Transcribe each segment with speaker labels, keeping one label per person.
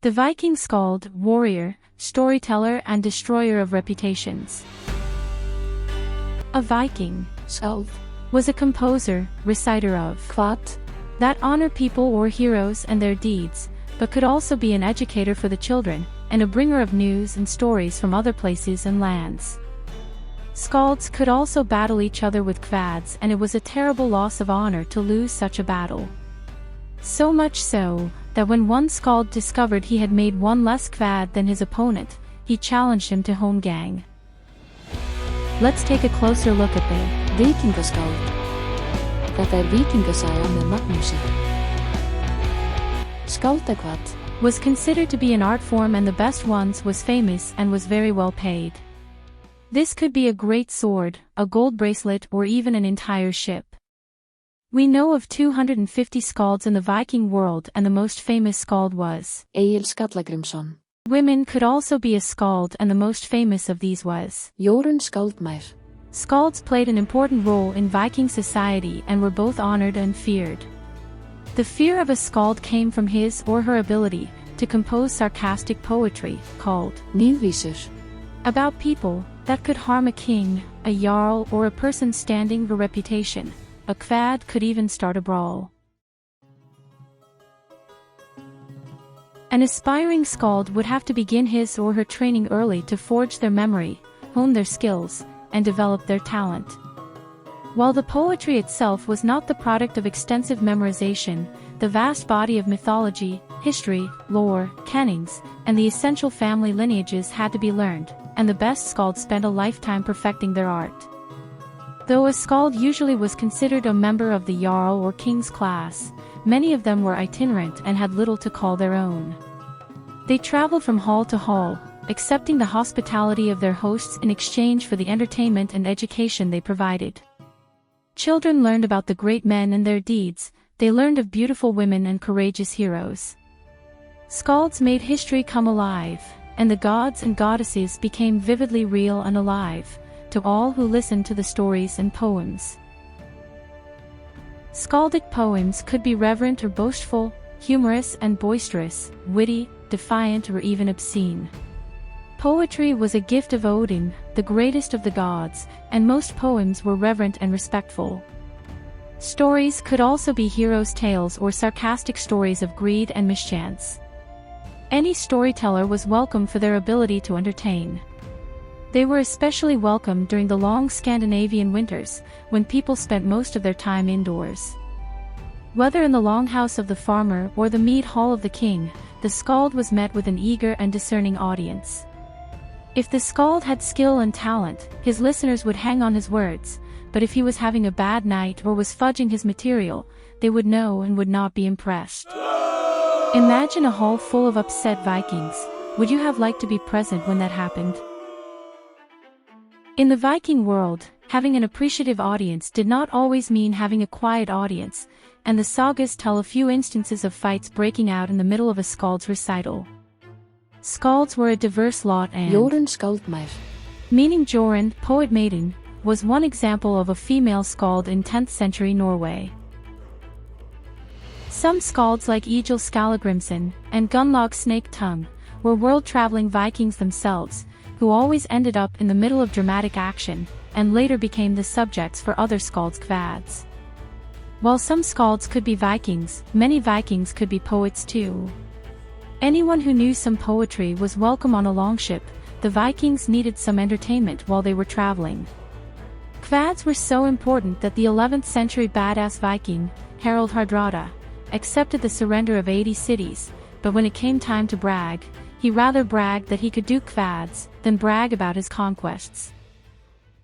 Speaker 1: The Viking Skald, warrior, storyteller and destroyer of reputations. A Viking,
Speaker 2: Skald,
Speaker 1: was a composer, reciter of
Speaker 2: Kvad,
Speaker 1: that honor people or heroes and their deeds, but could also be an educator for the children, and a bringer of news and stories from other places and lands. Skalds could also battle each other with Kvads, and it was a terrible loss of honor to lose such a battle. So much so, that when one Skald discovered he had made one less Kvad than his opponent, he challenged him to Holmgang. Let's take a closer look at the
Speaker 2: Viking Skald. Þetta Vikingasaga með Magnusi. Kvad
Speaker 1: was considered to be an art form, and the best ones was famous and was very well paid. This could be a great sword, a gold bracelet, or even an entire ship. We know of 250 Skalds in the Viking world, and the most famous Skald was
Speaker 2: Egil Skallagrimsson.
Speaker 1: Women could also be a Skald, and the most famous of these was
Speaker 2: Jórunn Skaldmær.
Speaker 1: Skalds played an important role in Viking society and were both honored and feared. The fear of a Skald came from his or her ability to compose sarcastic poetry, called
Speaker 2: Níðvísur,
Speaker 1: about people that could harm a king, a Jarl, or a person standing for reputation. A Kvad could even start a brawl. An aspiring Skald would have to begin his or her training early to forge their memory, hone their skills, and develop their talent. While the poetry itself was not the product of extensive memorization, the vast body of mythology, history, lore, kennings, and the essential family lineages had to be learned, and the best Skalds spent a lifetime perfecting their art. Though a Skald usually was considered a member of the Jarl or King's class, many of them were itinerant and had little to call their own. They traveled from hall to hall, accepting the hospitality of their hosts in exchange for the entertainment and education they provided. Children learned about the great men and their deeds, they learned of beautiful women and courageous heroes. Skalds made history come alive, and the gods and goddesses became vividly real and alive to all who listened to the stories and poems. Skaldic poems could be reverent or boastful, humorous and boisterous, witty, defiant, or even obscene. Poetry was a gift of Odin, the greatest of the gods, and most poems were reverent and respectful. Stories could also be heroes' tales or sarcastic stories of greed and mischance. Any storyteller was welcome for their ability to entertain. They were especially welcome during the long Scandinavian winters, when people spent most of their time indoors. Whether in the longhouse of the farmer or the mead hall of the king, the Skald was met with an eager and discerning audience. If the Skald had skill and talent, his listeners would hang on his words, but if he was having a bad night or was fudging his material, they would know and would not be impressed. Imagine a hall full of upset Vikings. Would you have liked to be present when that happened? In the Viking world, having an appreciative audience did not always mean having a quiet audience, and the sagas tell a few instances of fights breaking out in the middle of a Skald's recital. Skalds were a diverse lot, and
Speaker 2: Jórunn Skaldmær,
Speaker 1: meaning Jorunn, poet maiden, was one example of a female Skald in 10th century Norway. Some Skalds like Egil Skallagrimsson and Gunnlaug Snake Tongue were world-traveling Vikings themselves, who always ended up in the middle of dramatic action, and later became the subjects for other Skalds' Kvads. While some Skalds could be Vikings, many Vikings could be poets too. Anyone who knew some poetry was welcome on a longship. The Vikings needed some entertainment while they were traveling. Kvads were so important that the 11th century badass Viking, Harald Hardrada, accepted the surrender of 80 cities, but when it came time to brag, he rather bragged that he could do Kvads than brag about his conquests.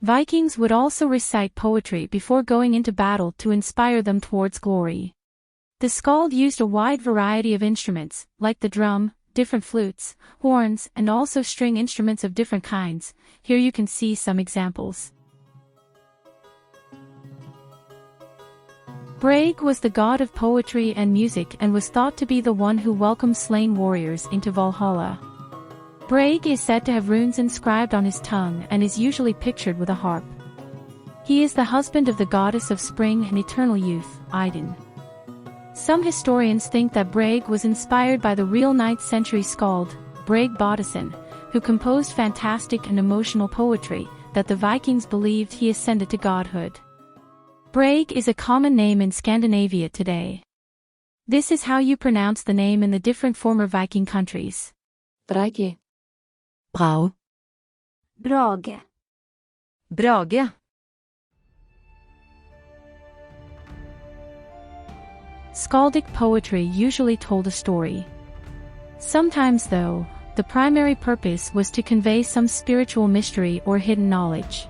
Speaker 1: Vikings would also recite poetry before going into battle to inspire them towards glory. The Skald used a wide variety of instruments, like the drum, different flutes, horns, and also string instruments of different kinds. Here you can see some examples. Brage was the god of poetry and music and was thought to be the one who welcomed slain warriors into Valhalla. Brage is said to have runes inscribed on his tongue and is usually pictured with a harp. He is the husband of the goddess of spring and eternal youth, Idun. Some historians think that Brage was inspired by the real 9th century Skald, Brage Boddason, who composed fantastic and emotional poetry that the Vikings believed he ascended to godhood. Brage is a common name in Scandinavia today. This is how you pronounce the name in the different former Viking countries.
Speaker 2: Brage.
Speaker 3: Brage.
Speaker 4: Brage.
Speaker 3: Brage.
Speaker 1: Skaldic poetry usually told a story. Sometimes, though, the primary purpose was to convey some spiritual mystery or hidden knowledge.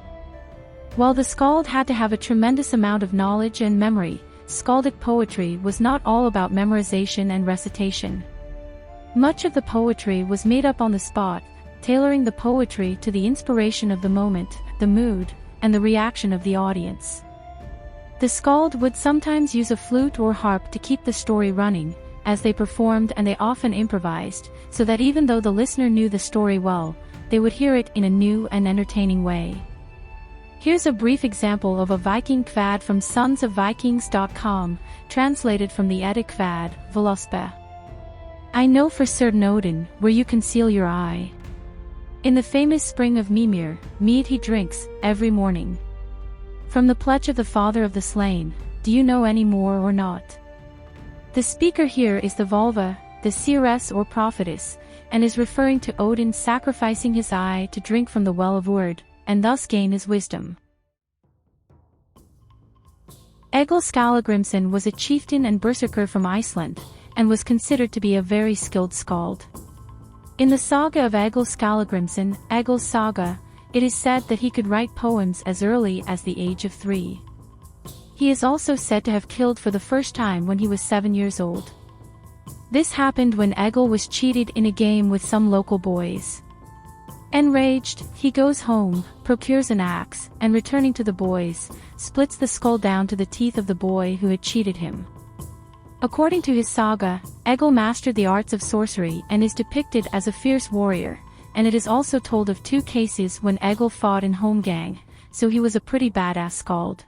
Speaker 1: While the Skald had to have a tremendous amount of knowledge and memory, Skaldic poetry was not all about memorization and recitation. Much of the poetry was made up on the spot, tailoring the poetry to the inspiration of the moment, the mood, and the reaction of the audience. The Skald would sometimes use a flute or harp to keep the story running, as they performed, and they often improvised, so that even though the listener knew the story well, they would hear it in a new and entertaining way. Here's a brief example of a Viking Kvad from sonsofvikings.com, translated from the Edda Kvad, Velospe. I know for certain Odin, where you conceal your eye. In the famous spring of Mimir, mead he drinks, every morning. From the pledge of the father of the slain, do you know any more or not? The speaker here is the Volva, the seeress or prophetess, and is referring to Odin sacrificing his eye to drink from the well of Urd, and thus gain his wisdom. Egil Skallagrimsson was a chieftain and berserker from Iceland, and was considered to be a very skilled skald. In the saga of Egil Skallagrimsson, Egil's Saga, it is said that he could write poems as early as the age of 3. He is also said to have killed for the first time when he was 7 years old. This happened when Egil was cheated in a game with some local boys. Enraged, he goes home, procures an axe, and returning to the boys, splits the skull down to the teeth of the boy who had cheated him. According to his saga, Egil mastered the arts of sorcery and is depicted as a fierce warrior, and it is also told of 2 cases when Egil fought in Holmgang, so he was a pretty badass skald.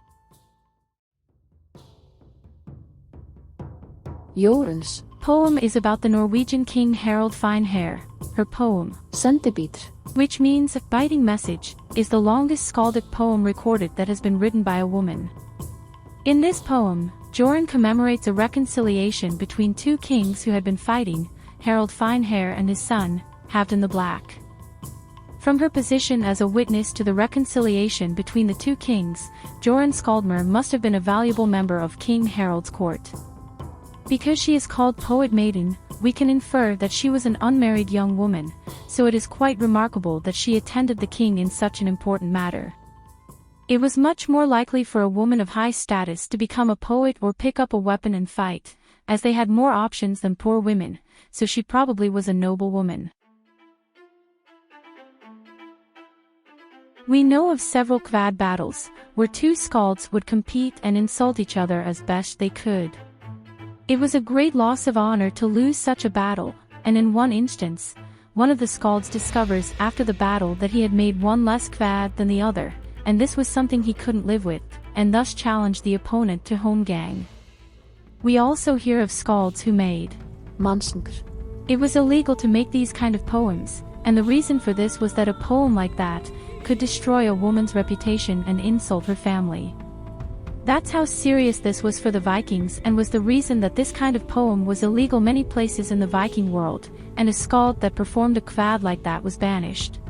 Speaker 2: Jorun's
Speaker 1: Poem is about the Norwegian king Harald Finehair. Her poem,
Speaker 2: Sendebiter,
Speaker 1: which means biting message, is the longest skaldic poem recorded that has been written by a woman. In this poem, Jorun commemorates a reconciliation between 2 kings who had been fighting, Harald Finehair and his son, Halfdan the Black. From her position as a witness to the reconciliation between the 2 kings, Jorun Skaldmer must have been a valuable member of King Harald's court. Because she is called Poet Maiden, we can infer that she was an unmarried young woman, so it is quite remarkable that she attended the king in such an important matter. It was much more likely for a woman of high status to become a poet or pick up a weapon and fight, as they had more options than poor women, so she probably was a noble woman. We know of several Kvad battles, where 2 skalds would compete and insult each other as best they could. It was a great loss of honor to lose such a battle, and in one instance, one of the skalds discovers after the battle that he had made one less Kvad than the other, and this was something he couldn't live with, and thus challenged the opponent to Holmgang. We also hear of skalds who made
Speaker 2: Mansanger.
Speaker 1: It was illegal to make these kind of poems, and the reason for this was that a poem like that could destroy a woman's reputation and insult her family. That's how serious this was for the Vikings, and was the reason that this kind of poem was illegal many places in the Viking world, and a skald that performed a Kvad like that was banished.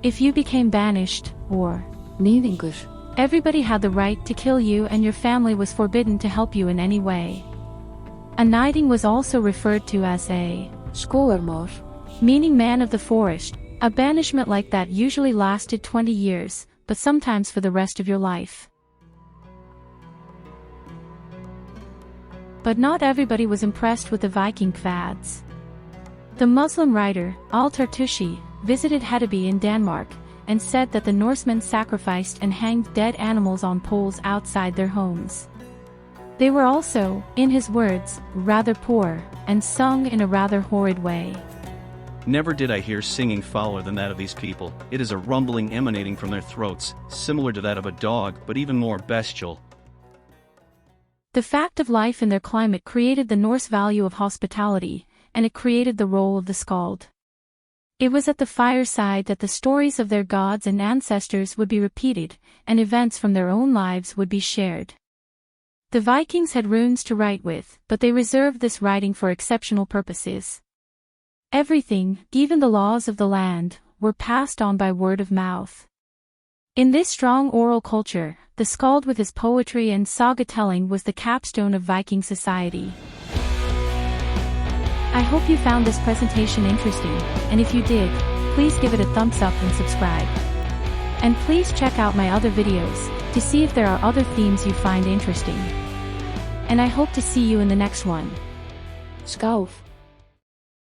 Speaker 1: If you became banished, or
Speaker 2: Nýðingur,
Speaker 1: everybody had the right to kill you, and your family was forbidden to help you in any way. A knighting was also referred to as a
Speaker 2: Skógarmór,
Speaker 1: meaning man of the forest. A banishment like that usually lasted 20 years, but sometimes for the rest of your life. But not everybody was impressed with the Viking Kvads. The Muslim writer, Al-Tartushi, visited Hedeby in Denmark, and said that the Norsemen sacrificed and hanged dead animals on poles outside their homes. They were also, in his words, rather poor, and sung in a rather horrid way.
Speaker 5: Never did I hear singing fouler than that of these people. It is a rumbling emanating from their throats, similar to that of a dog, but even more bestial.
Speaker 1: The fact of life in their climate created the Norse value of hospitality, and it created the role of the Skald. It was at the fireside that the stories of their gods and ancestors would be repeated, and events from their own lives would be shared. The Vikings had runes to write with, but they reserved this writing for exceptional purposes. Everything, even the laws of the land, were passed on by word of mouth. In this strong oral culture, the Skald with his poetry and saga-telling was the capstone of Viking society. I hope you found this presentation interesting, and if you did, please give it a thumbs up and subscribe. And please check out my other videos, to see if there are other themes you find interesting. And I hope to see you in the next one.
Speaker 2: Skauf.